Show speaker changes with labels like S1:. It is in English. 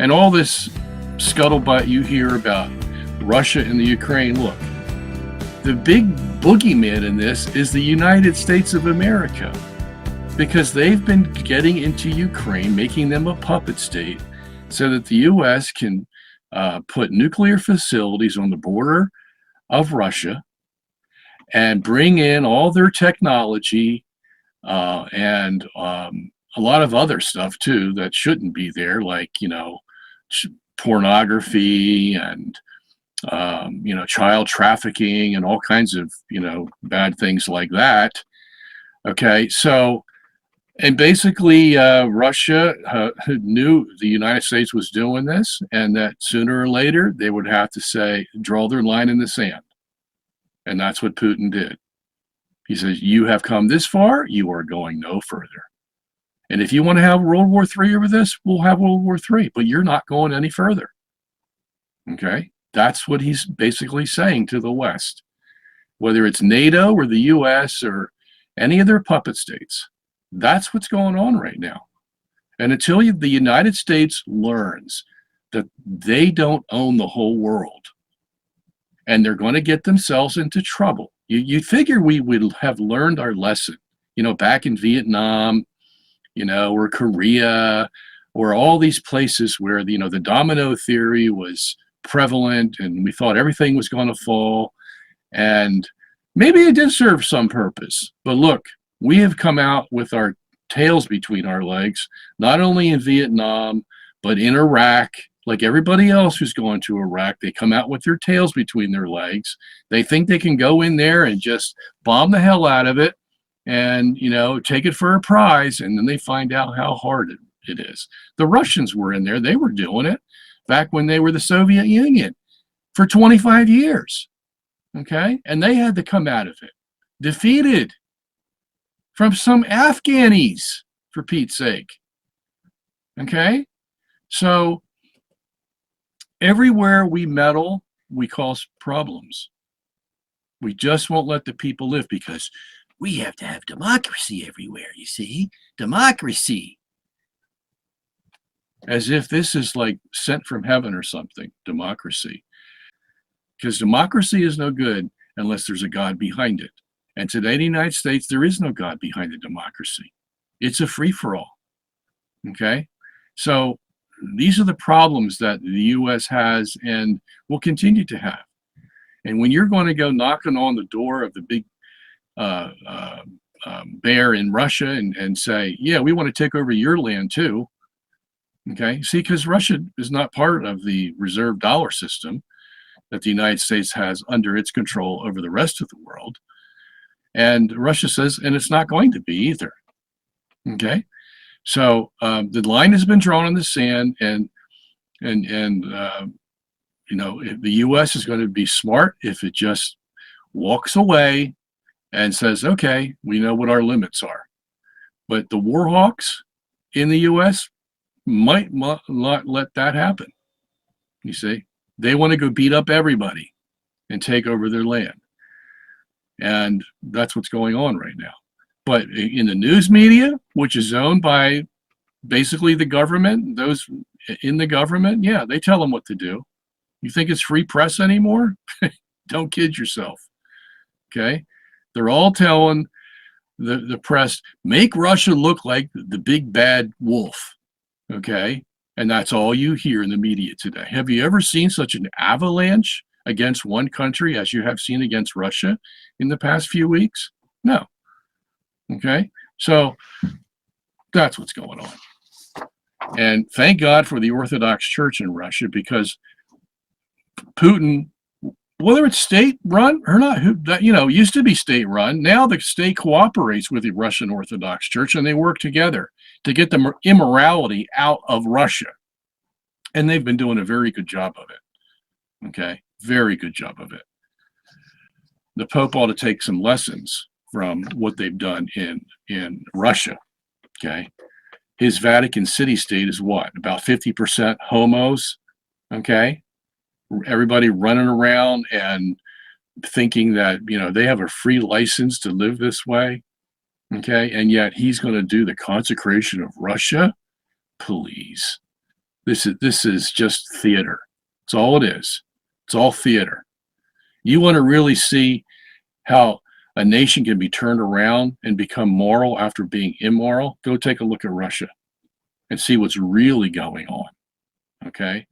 S1: And all this scuttlebutt you hear about Russia and the Ukraine, look, the big boogeyman in this is the United States of America, because they've been getting into Ukraine, making them a puppet state so that the U.S. can put nuclear facilities on the border of Russia and bring in all their technology and a lot of other stuff too that shouldn't be there, like, pornography and child trafficking and all kinds of bad things like that. Okay, so and basically Russia knew the United States was doing this, and that sooner or later they would have to draw their line in the sand. And that's what Putin did. He says, you have come this far, you are going no further. And if you want to have World War III over this, we'll have World War III, but you're not going any further. Okay? That's what he's basically saying to the West. Whether it's NATO or the US or any of their puppet states, that's what's going on right now. And until the United States learns that they don't own the whole world, and they're going to get themselves into trouble. You figure we would have learned our lesson, back in Vietnam, or Korea, or all these places where, the domino theory was prevalent and we thought everything was going to fall. And maybe it did serve some purpose. But look, we have come out with our tails between our legs, not only in Vietnam, but in Iraq. Like everybody else who's going to Iraq, they come out with their tails between their legs. They think they can go in there and just bomb the hell out of it and, take it for a prize. And then they find out how hard it is. The Russians were in there. They were doing it back when they were the Soviet Union for 25 years. Okay. And they had to come out of it defeated from some Afghanis, for Pete's sake. Okay. So everywhere we meddle, we cause problems. We just won't let the people live because we have to have democracy everywhere, you see? Democracy. As if this is like sent from heaven or something, democracy. Because democracy is no good unless there's a God behind it. And today in the United States, there is no God behind the democracy. It's a free-for-all. Okay? So these are the problems that the U.S. has and will continue to have. And when you're going to go knocking on the door of the big bear in Russia and say, yeah, we want to take over your land too. Okay, see, because Russia is not part of the reserve dollar system that the United States has under its control over the rest of the world. And Russia says, and it's not going to be either. Okay. So the line has been drawn in the sand, and the U.S. is going to be smart if it just walks away and says, okay, we know what our limits are. But the war hawks in the U.S. might not let that happen. You see, they want to go beat up everybody and take over their land. And that's what's going on right now. But in the news media, which is owned by basically the government, those in the government, yeah, they tell them what to do. You think it's free press anymore? Don't kid yourself. Okay? They're all telling the press, make Russia look like the big bad wolf. Okay? And that's all you hear in the media today. Have you ever seen such an avalanche against one country as you have seen against Russia in the past few weeks? No. Okay, so that's what's going on. And thank God for the Orthodox Church in Russia, because Putin, whether it's state run or not, used to be state run. Now the state cooperates with the Russian Orthodox Church, and they work together to get the immorality out of Russia. And they've been doing a very good job of it. Okay, very good job of it. The Pope ought to take some lessons from what they've done in Russia. Okay, his Vatican City state is what, about 50% homos. Okay, everybody running around and thinking that they have a free license to live this way. Okay, and yet he's going to do the consecration of Russia. Please, This is just theater. It's all it is. It's all theater. You want to really see how a nation can be turned around and become moral after being immoral? Go take a look at Russia and see what's really going on. Okay.